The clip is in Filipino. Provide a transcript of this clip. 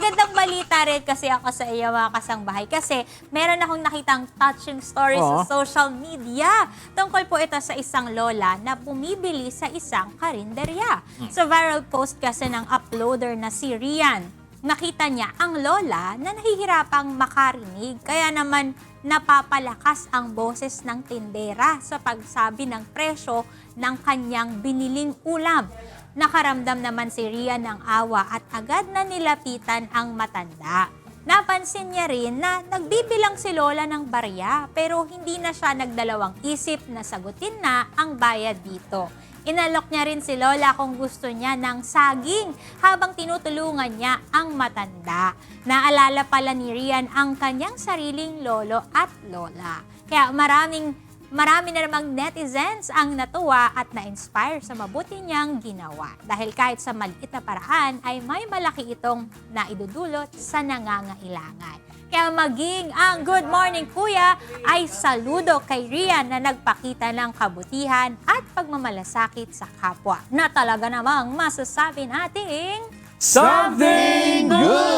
magandang balita rin kasi ako sa iyo mga kasangbahay kasi meron akong nakitang touching story sa social media. Tungkol po ito sa isang lola na bumibili sa isang karinderya. Sa viral post kasi ng uploader na si Rian, nakita niya ang lola na nahihirapang makarinig kaya naman napapalakas ang boses ng tindera sa pagsabi ng presyo ng kanyang biniling ulam. Nakaramdam naman si Rian ng awa at agad na nilapitan ang matanda. Napansin niya rin na nagbibilang si Lola ng barya pero hindi na siya nagdalawang isip na sagutin na ang bayad dito. Inalok niya rin si Lola kung gusto niya ng saging habang tinutulungan niya ang matanda. Naalala pala ni Rian ang kanyang sariling lolo at lola. Kaya marami na namang netizens ang natuwa at na-inspire sa mabuti niyang ginawa. Dahil kahit sa maliit na paraan ay may malaki itong naidudulot sa nangangailangan. Kaya maging ang Good Morning Kuya ay saludo kay Rian na nagpakita ng kabutihan at pagmamalasakit sa kapwa na talaga namang masasabi nating Something good!